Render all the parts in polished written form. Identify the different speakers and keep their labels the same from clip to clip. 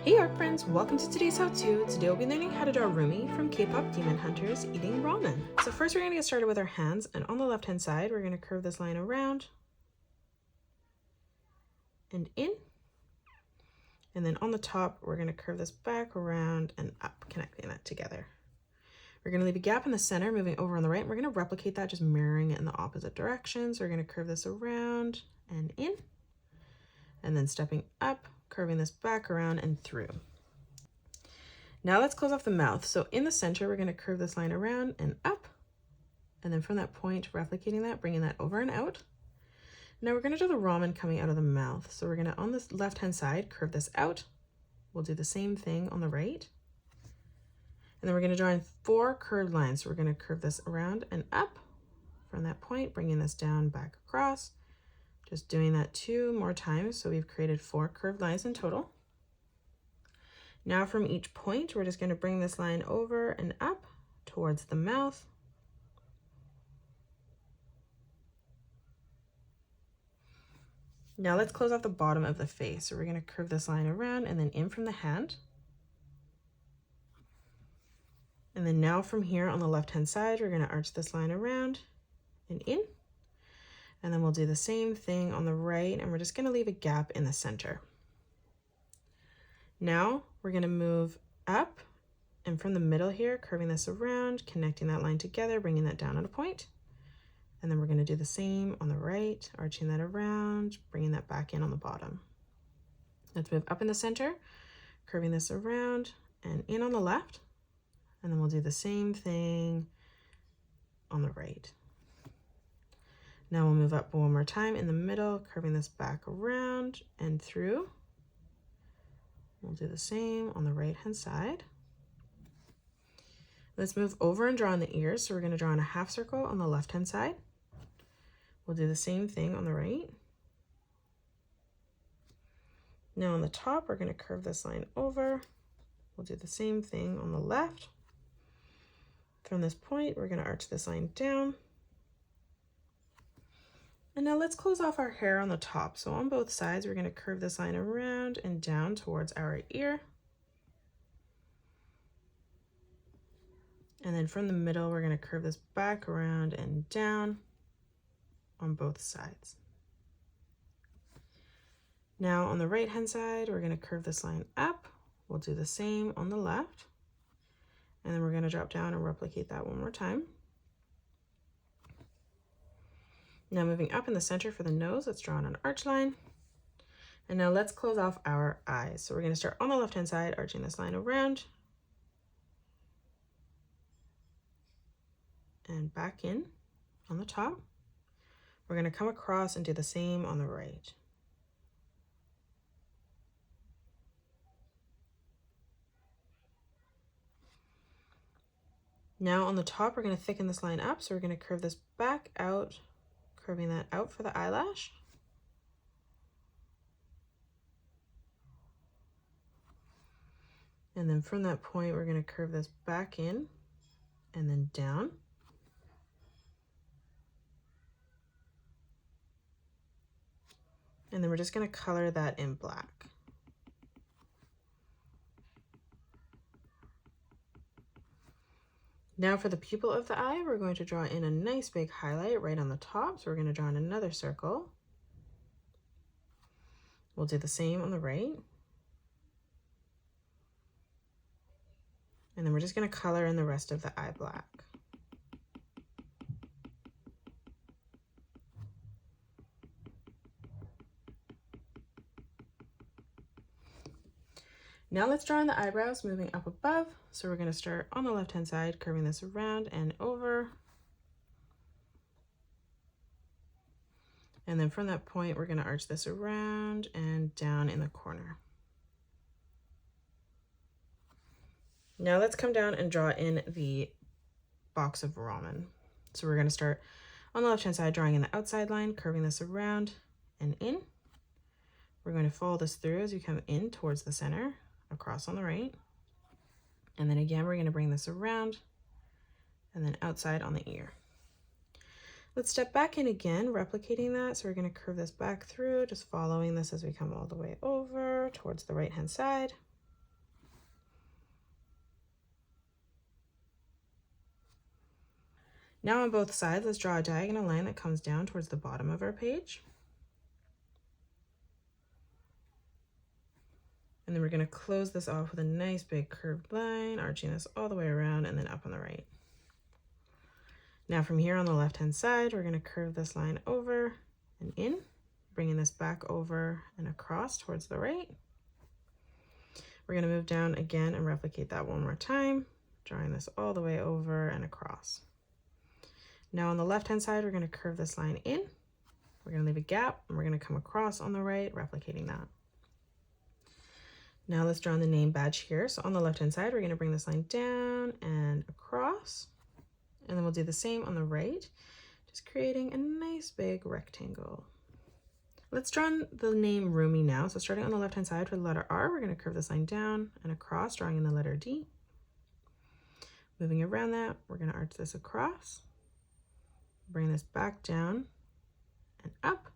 Speaker 1: Hey art friends, welcome to today's how-to. Today we'll be learning how to draw Rumi from K-pop demon hunters eating ramen. So first we're going to get started with our hands, and on the left hand side we're going to curve this line around and in, and then on the top we're going to curve this back around and up, connecting that together. We're going to leave a gap in the center, moving over on the right, and we're going to replicate that, just mirroring it in the opposite direction. So we're going to curve this around and in, and then stepping up, curving this back around and through. Now let's close off the mouth. So in the center, we're going to curve this line around and up, and then from that point, replicating that, bringing that over and out. Now we're going to do the ramen coming out of the mouth. So we're going to, on this left-hand side, curve this out. We'll do the same thing on the right. And then we're going to draw in 4 curved lines. So we're going to curve this around and up from that point, bringing this down, back across. Just doing that 2 more times. So we've created 4 curved lines in total. Now from each point, we're just going to bring this line over and up towards the mouth. Now let's close off the bottom of the face. So we're going to curve this line around and then in from the hand. And then now from here on the left-hand side, we're going to arch this line around and in. And then we'll do the same thing on the right, and we're just going to leave a gap in the center. Now we're going to move up, and from the middle here, curving this around, connecting that line together, bringing that down at a point. And then we're going to do the same on the right, arching that around, bringing that back in on the bottom. Let's move up in the center, curving this around and in on the left. And then we'll do the same thing on the right. Now we'll move up one more time in the middle, curving this back around and through. We'll do the same on the right-hand side. Let's move over and draw in the ears. So we're going to draw in a half circle on the left-hand side. We'll do the same thing on the right. Now on the top, we're going to curve this line over. We'll do the same thing on the left. From this point, we're going to arch this line down. And now let's close off our hair on the top. So on both sides, we're going to curve this line around and down towards our ear. And then from the middle, we're going to curve this back around and down on both sides. Now on the right-hand side, we're going to curve this line up. We'll do the same on the left. And then we're going to drop down and replicate that one more time. Now moving up in the center for the nose, let's draw on an arch line. And now let's close off our eyes. So we're going to start on the left-hand side, arching this line around and back in on the top. We're going to come across and do the same on the right. Now on the top, we're going to thicken this line up. So we're going to curve this back out, curving that out for the eyelash. And then from that point, we're going to curve this back in and then down. And then we're just going to color that in black. Now for the pupil of the eye, we're going to draw in a nice big highlight right on the top. So we're going to draw in another circle. We'll do the same on the right. And then we're just going to color in the rest of the eye black. Now let's draw in the eyebrows, moving up above. So we're going to start on the left-hand side, curving this around and over. And then from that point, we're going to arch this around and down in the corner. Now let's come down and draw in the box of ramen. So we're going to start on the left-hand side, drawing in the outside line, curving this around and in. We're going to follow this through as we come in towards the center, across on the right. And then again, we're going to bring this around and then outside on the ear. Let's step back in again, replicating that. So we're going to curve this back through, just following this as we come all the way over towards the right-hand side. Now on both sides, let's draw a diagonal line that comes down towards the bottom of our page. And then we're going to close this off with a nice big curved line, arching this all the way around and then up on the right. Now from here on the left-hand side, we're going to curve this line over and in, bringing this back over and across towards the right. We're going to move down again and replicate that one more time, drawing this all the way over and across. Now on the left-hand side, we're going to curve this line in. We're going to leave a gap and we're going to come across on the right, replicating that. Now let's draw in the name badge here. So on the left-hand side, we're going to bring this line down and across. And then we'll do the same on the right, just creating a nice big rectangle. Let's draw in the name Rumi now. So starting on the left-hand side with the letter R, we're going to curve this line down and across, drawing in the letter D. Moving around that, we're going to arch this across, bring this back down and up.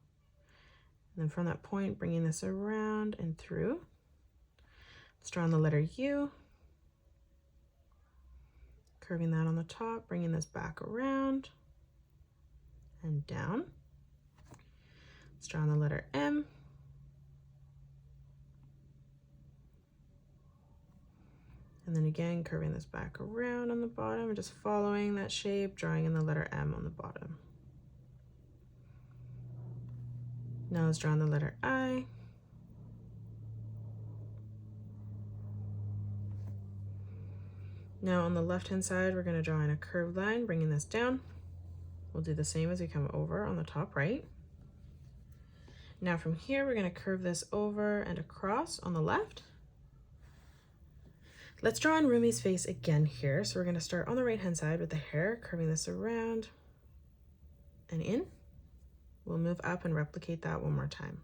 Speaker 1: And then from that point, bringing this around and through. Let's draw in the letter U. Curving that on the top, bringing this back around and down. Let's draw in the letter M. And then again, curving this back around on the bottom, just following that shape, drawing in the letter M on the bottom. Now let's draw in the letter I. Now on the left-hand side, we're going to draw in a curved line, bringing this down. We'll do the same as we come over on the top right. Now from here, we're going to curve this over and across on the left. Let's draw in Rumi's face again here. So we're going to start on the right-hand side with the hair, curving this around and in. We'll move up and replicate that one more time.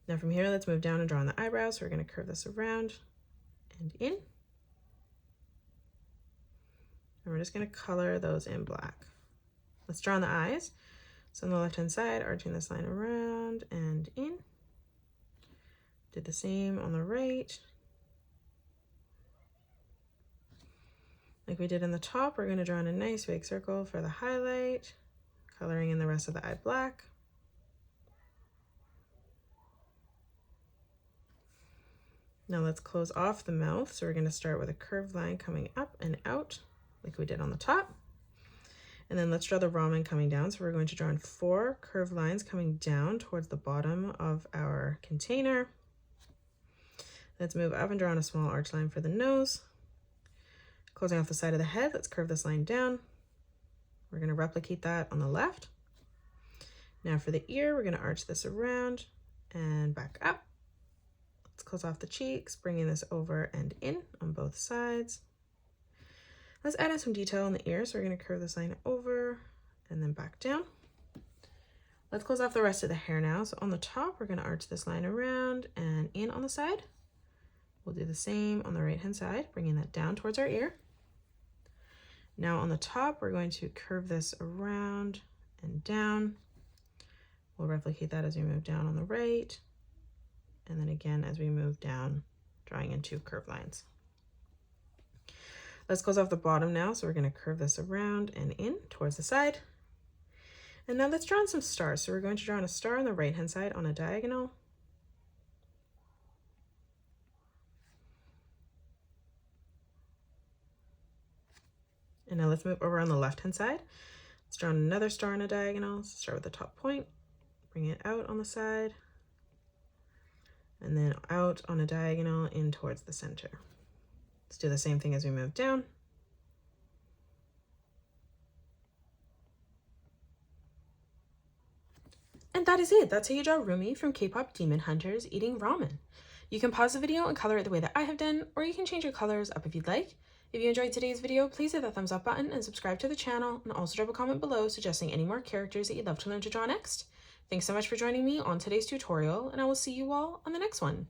Speaker 1: Now from here, let's move down and draw in the eyebrows. So we're going to curve this around and in. And we're just going to color those in black. Let's draw in the eyes. So on the left-hand side, arching this line around and in. Do the same on the right. Like we did in the top, we're going to draw in a nice big circle for the highlight, coloring in the rest of the eye black. Now let's close off the mouth. So we're going to start with a curved line coming up and out like we did on the top. And then let's draw the ramen coming down. So we're going to draw in 4 curved lines coming down towards the bottom of our container. Let's move up and draw in a small arch line for the nose. Closing off the side of the head, let's curve this line down. We're going to replicate that on the left. Now for the ear, we're going to arch this around and back up. Let's close off the cheeks, bringing this over and in on both sides. Let's add in some detail in the ear. So we're going to curve this line over and then back down. Let's close off the rest of the hair now. So on the top, we're going to arch this line around and in on the side. We'll do the same on the right-hand side, bringing that down towards our ear. Now on the top, we're going to curve this around and down. We'll replicate that as we move down on the right. And then again, as we move down, drawing in 2 curved lines. Let's close off the bottom now. So we're going to curve this around and in towards the side. And now let's draw in some stars. So we're going to draw in a star on the right-hand side on a diagonal. And now let's move over on the left-hand side. Let's draw in another star on a diagonal. So start with the top point, bring it out on the side, and then out on a diagonal in towards the center. Let's do the same thing as we move down. And that is it. That's how you draw Rumi from K-pop demon hunters eating ramen. You can pause the video and color it the way that I have done, or you can change your colors up if you'd like. If you enjoyed today's video, please hit that thumbs up button and subscribe to the channel, and also drop a comment below suggesting any more characters that you'd love to learn to draw next. Thanks so much for joining me on today's tutorial, and I will see you all on the next one.